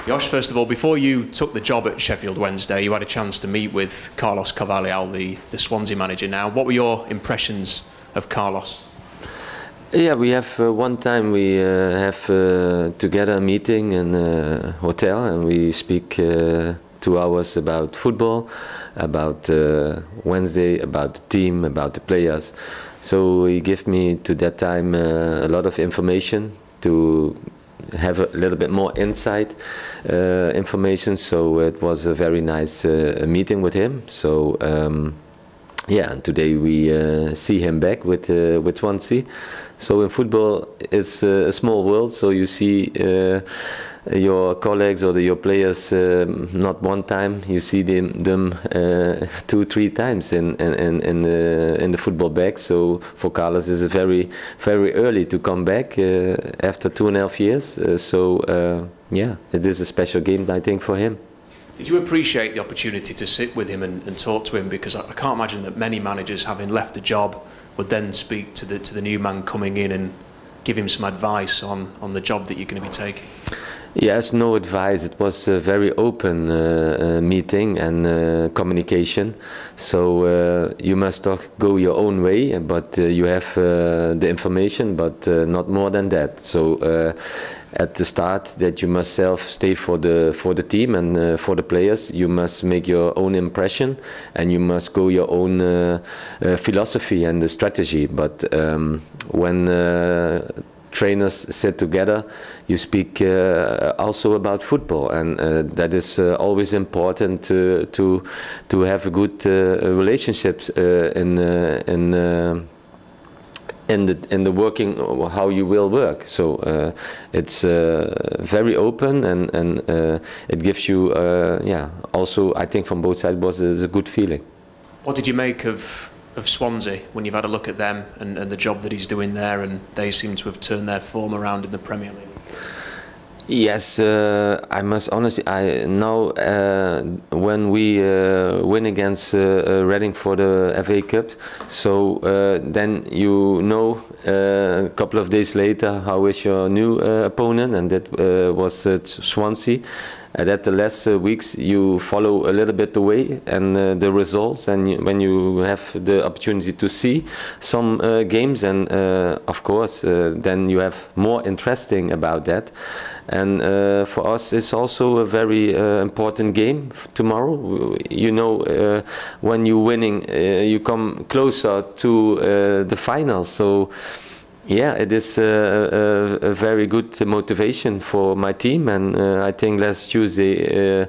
Jos, first of all, before you took the job at Sheffield Wednesday, you had a chance to meet with Carlos Carvalhal, the Swansea manager now. What were your impressions of Carlos? Yeah, we have one time we have together a meeting in a hotel, and we speak 2 hours about football, about Wednesday, about the team, about the players. So he gave me to that time a lot of information to have a little bit more inside information. So it was a very nice meeting with him. So yeah, and today we see him back with Swansea. So in football, it's a small world. So you see your colleagues or your players not one time. You see them 2-3 times in the football back. So for Carlos, it's very early to come back after 2.5 years. So yeah, it is a special game, I think, for him. Did you appreciate the opportunity to sit with him and talk to him? Because I can't imagine that many managers, having left the job, would then speak to the new man coming in and give him some advice on the job that you're going to be taking. Yes, no advice. It was a very open meeting and communication. So you must go your own way, but you have the information, but not more than that. So at the start, that you must stay for the team and for the players. You must make your own impression, and you must go your own philosophy and the strategy. But when trainers sit together, you speak also about football, and that is always important to have a good relationships in the working, how you will work. So it's very open, and it gives you yeah, also I think from both sides was a good feeling. What did you make of Swansea when you've had a look at them and the job that he's doing there, and they seem to have turned their form around in the Premier League? Yes, I must honestly, now when we win against Reading for the FA Cup, so then you know a couple of days later how is your new opponent, and that was Swansea. That the last weeks you follow a little bit the way and the results, and when you have the opportunity to see some games, and of course then you have more interesting about that. And for us it's also a very important game tomorrow. You know, when you're winning you come closer to the final. So yeah, it is a very good motivation for my team, and I think last Tuesday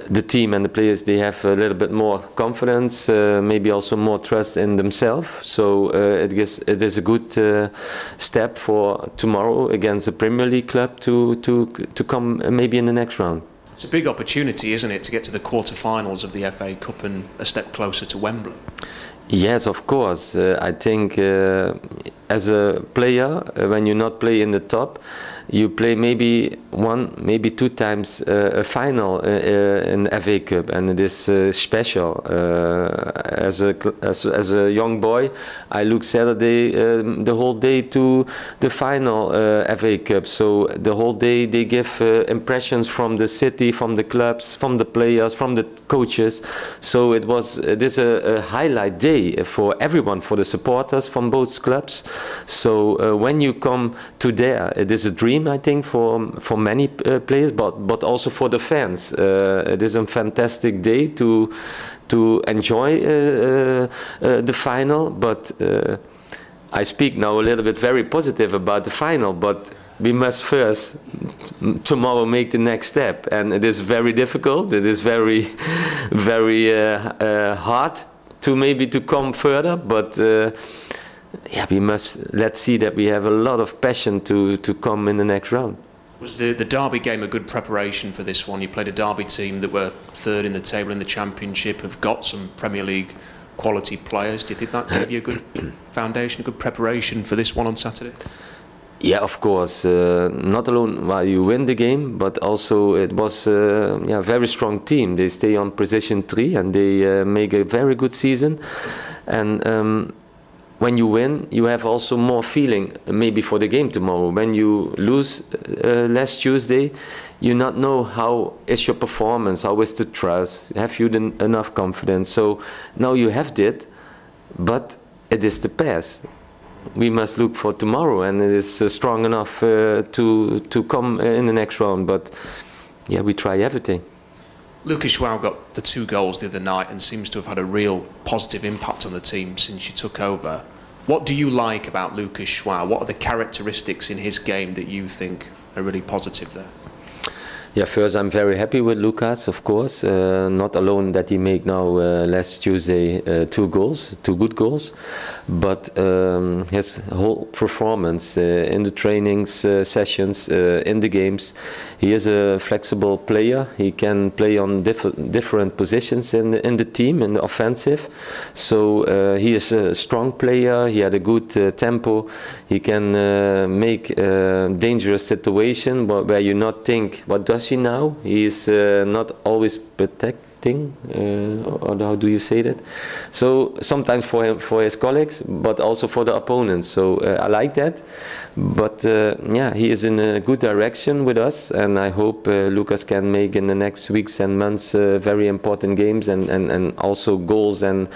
the team and the players, they have a little bit more confidence, maybe also more trust in themselves. So it is a good step for tomorrow against a Premier League club to come maybe in the next round. It's a big opportunity, isn't it, to get to the quarter-finals of the FA Cup and a step closer to Wembley? Yes, of course. I think as a player, when you not play in the top, you play maybe 1, maybe 2 times a final in the FA Cup, and it is special. As a young boy, I look Saturday the whole day to the final FA Cup. So the whole day they give impressions from the city, from the clubs, from the players, from the coaches. So it is a highlight day for everyone, for the supporters from both clubs. So when you come to there, it is a dream, I think, for many players, but also for the fans. It is a fantastic day to enjoy the final. But I speak now a little bit very positive about the final, but we must first tomorrow make the next step, and it is very difficult. It is very hard to come further, but yeah, let's see that we have a lot of passion to come in the next round. Was the Derby game a good preparation for this one? You played a Derby team that were 3rd in the table in the Championship, have got some Premier League quality players. Do you think that gave you a good foundation, a good preparation for this one on Saturday? Yeah, of course. Not alone while you win the game, but also it was yeah, a very strong team. They stay on position 3 and they make a very good season. And when you win, you have also more feeling maybe for the game tomorrow. When you lose last Tuesday, you not know how is your performance, how is the trust, have you enough confidence. So now you have that, but it is the past. We must look for tomorrow, and it is strong enough to come in the next round. But yeah, we try everything. Lukas Joao got the 2 goals the other night and seems to have had a real positive impact on the team since you took over. What do you like about Lukas Joao? What are the characteristics in his game that you think are really positive there? Yeah, first I'm very happy with Lukas, of course. Not alone that he made now last Tuesday 2 goals, 2 good goals, but his whole performance in the trainings sessions, in the games. He is a flexible player. He can play on different positions in the team, in the offensive. So he is a strong player. He had a good tempo. He can make dangerous situation where you not think, what does he now? He is not always protecting, or how do you say that? So sometimes for him, for his colleagues, but also for the opponents. So I like that. But yeah, he is in a good direction with us, and I hope Lukas can make in the next weeks and months very important games and also goals and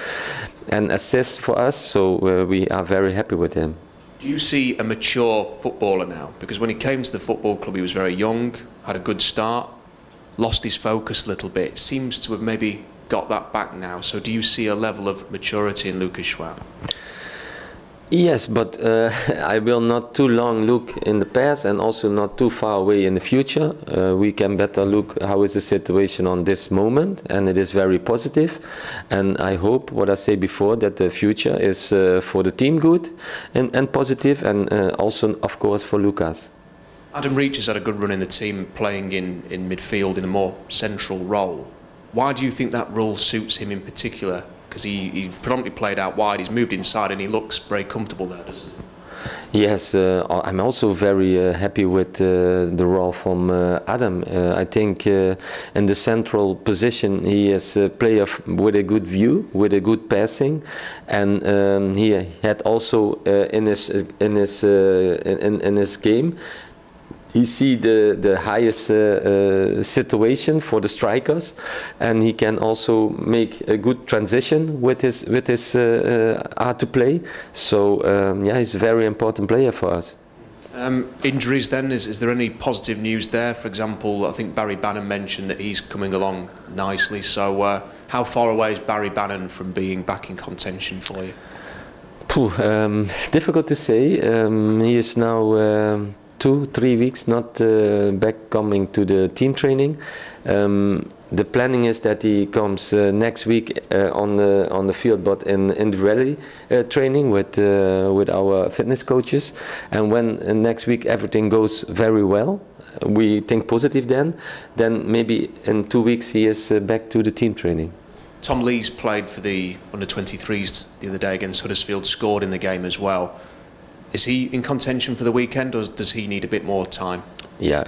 assists for us. So we are very happy with him. Do you see a mature footballer now? Because when he came to the football club, he was very young, had a good start, lost his focus a little bit. Seems to have maybe got that back now. So do you see a level of maturity in Lukas Joao? Yes, but I will not too long look in the past and also not too far away in the future. We can better look how is the situation on this moment, and it is very positive. And I hope, what I say before, that the future is for the team good and positive, and also, of course, for Lukas. Adam Reach has had a good run in the team, playing in midfield in a more central role. Why do you think that role suits him in particular? Because he predominantly played out wide, he's moved inside and he looks very comfortable there, doesn't he? Yes, I'm also very happy with the role from Adam. I think in the central position he is a player with a good view, with a good passing, and he had also in his game. He see the highest situation for the strikers, and he can also make a good transition with his art to play. So yeah, he's a very important player for us. Injuries then, is there any positive news there? For example, I think Barry Bannon mentioned that he's coming along nicely. So how far away is Barry Bannon from being back in contention for you? Difficult to say. He is now 2-3 weeks not back coming to the team training. The planning is that he comes next week on the field, but in the rally training with our fitness coaches. And when next week everything goes very well, we think positive then maybe in 2 weeks he is back to the team training. Tom Lees played for the under-23s the other day against Huddersfield, scored in the game as well. Is he in contention for the weekend, or does he need a bit more time? Yeah,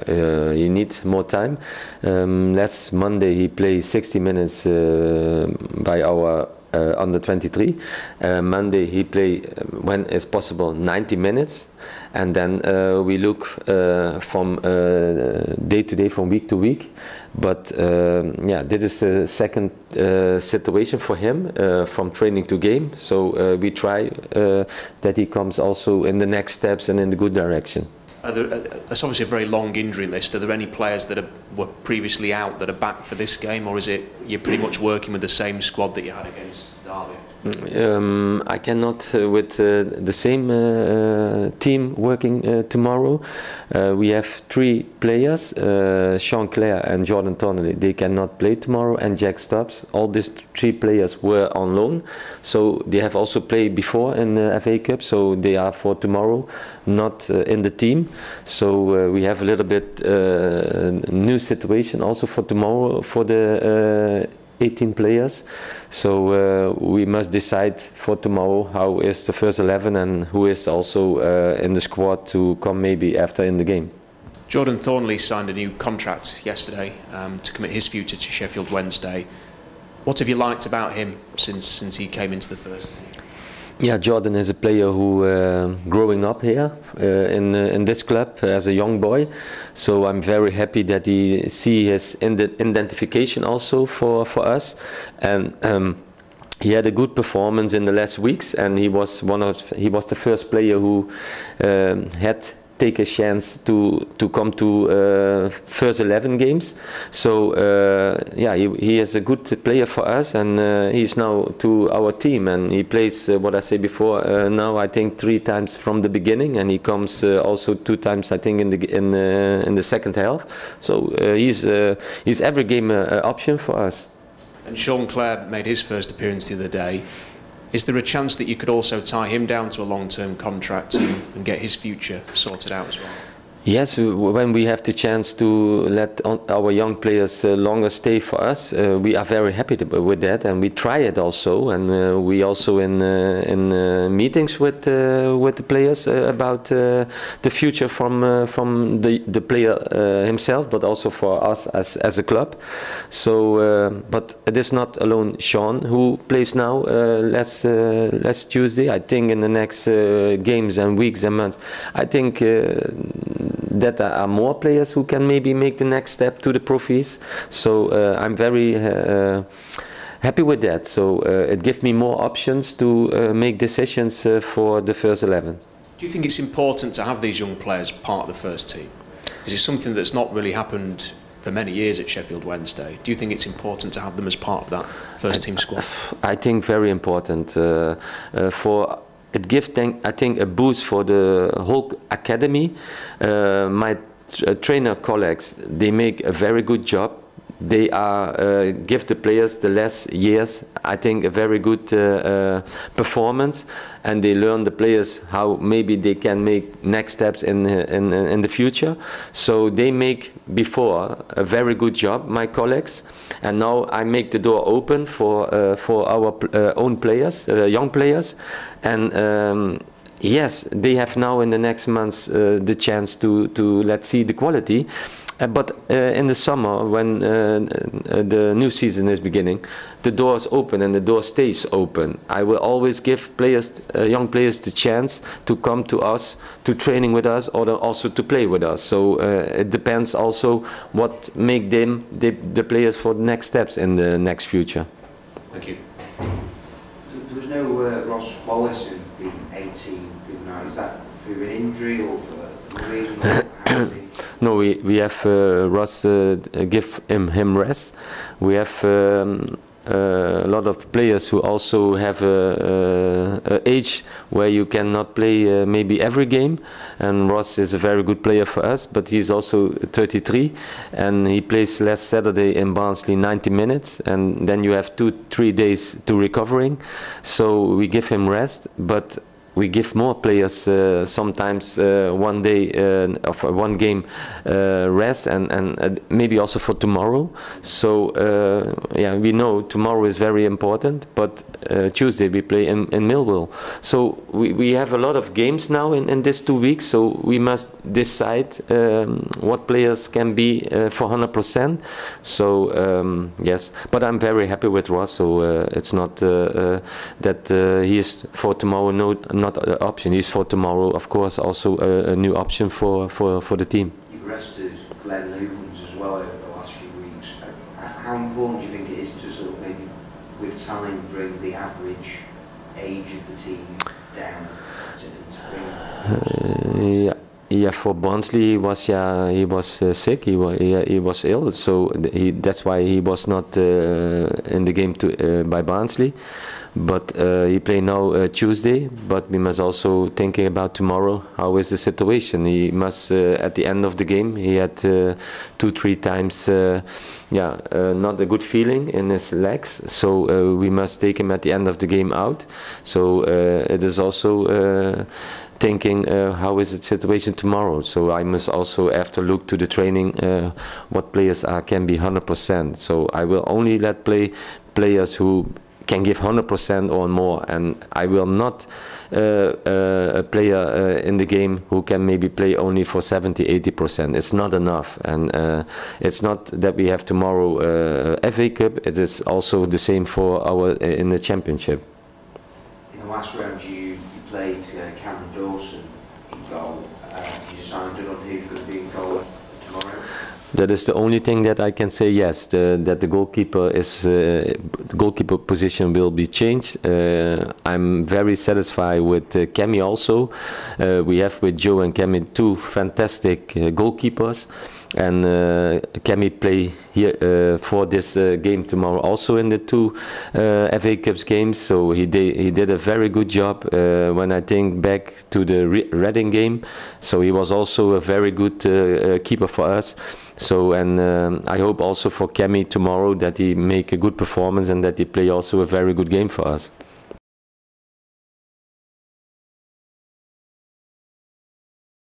he needs more time. Last Monday he played 60 minutes by our under-23. Monday he played, when it's possible, 90 minutes. And then we look from day to day, from week to week. But yeah, this is the second situation for him, from training to game. So we try that he comes also in the next steps and in the good direction. That's obviously a very long injury list. Are there any players that were previously out that are back for this game, or is it you're pretty much working with the same squad that you had against Derby? I cannot with the same team working tomorrow. We have 3 players, Sean Clare and Jordan Thorniley. They cannot play tomorrow, and Jack Stubbs. All these 3 players were on loan, so they have also played before in the FA Cup, so they are for tomorrow, not in the team. So we have a little bit new situation also for tomorrow for the 18 players, so we must decide for tomorrow how is the first 11 and who is also in the squad to come maybe after in the game. Jordan Thorniley signed a new contract yesterday to commit his future to Sheffield Wednesday. What have you liked about him since he came into the first team? Yeah, Jordan is a player who growing up here in this club as a young boy, so I'm very happy that he see his identification also for us, and he had a good performance in the last weeks, and he was the first player who had take a chance to come to first 11 games. So yeah, he is a good player for us, and he's now to our team, and he plays what I said before. Now I think 3 times from the beginning, and he comes also 2 times I think in the second half. So he's every game an option for us. And Sean Clare made his first appearance the other day. Is there a chance that you could also tie him down to a long-term contract and get his future sorted out as well? Yes, when we have the chance to let our young players longer stay for us, we are very happy with that, and we try it also, and we also in meetings with the players about the future from the player himself, but also for us as a club. So, but it is not alone Sean who plays now. Last Tuesday, I think in the next games and weeks and months, I think. That there are more players who can maybe make the next step to the profis. So I'm very happy with that. So it gives me more options to make decisions for the first 11. Do you think it's important to have these young players part of the first team? Is it something that's not really happened for many years at Sheffield Wednesday? Do you think it's important to have them as part of that first team squad? I think very important for. It gives, I think, a boost for the whole academy. My trainer colleagues, they make a very good job. They are give the players the last years, I think, a very good performance, and they learn the players how maybe they can make next steps in the future. So they make before a very good job, my colleagues, and now I make the door open for our own players, young players, and. Yes, they have now in the next months the chance to let's see the quality. But in the summer, when the new season is beginning, the door is open and the door stays open. I will always give players, young players, the chance to come to us, to training with us, or also to play with us. So it depends also what make them the players for the next steps in the next future. Thank you. There was no Ross Wallace in the 18 the night. Is that through an injury or for a reason? No, we have Ross give him rest. We have a lot of players who also have a age where you cannot play maybe every game, and Ross is a very good player for us, but he's also 33, and he plays last Saturday in Barnsley 90 minutes, and then you have 2-3 days to recovering, so we give him rest, but we give more players sometimes one day of one game rest, and maybe also for tomorrow. So yeah, we know tomorrow is very important, but Tuesday we play in Millwall. So we have a lot of games now in these 2 weeks, so we must decide what players can be for 100%. So yes, but I'm very happy with Ross, so it's not that he is for tomorrow not an option. He's for tomorrow, of course, also a new option for the team. You've rested Glenn Loovens as well over the last few weeks. How important do you think it is to sort of maybe with time bring the average age of the team down to bring Yeah, for Barnsley he was sick. He was ill, so that's why he was not in the game by Barnsley. But he play now Tuesday. But we must also thinking about tomorrow. How is the situation? He must at the end of the game. He had 2-3 times, not a good feeling in his legs. So we must take him at the end of the game out. So it is also. Thinking how is the situation tomorrow, so I must also have to look to the training what players can be 100%. So I will only let play players who can give 100% or more, and I will not a player in the game who can maybe play only for 70-80%. It's not enough, and it's not that we have tomorrow FA Cup. It is also the same for our in the Championship. In the last round you played Cameron Dawson in goal. You decided on who's going to be in goal tomorrow? That is the only thing that I can say. Yes, that the goalkeeper is the goalkeeper position will be changed. I'm very satisfied with Kemi also. We have with Joe and Kemi two fantastic goalkeepers, and Kemi play here for this game tomorrow also in the two FA Cups games. So he did a very good job when I think back to the Reading game. So he was also a very good keeper for us. So, and I hope also for Kemi tomorrow that he make a good performance and that he play also a very good game for us.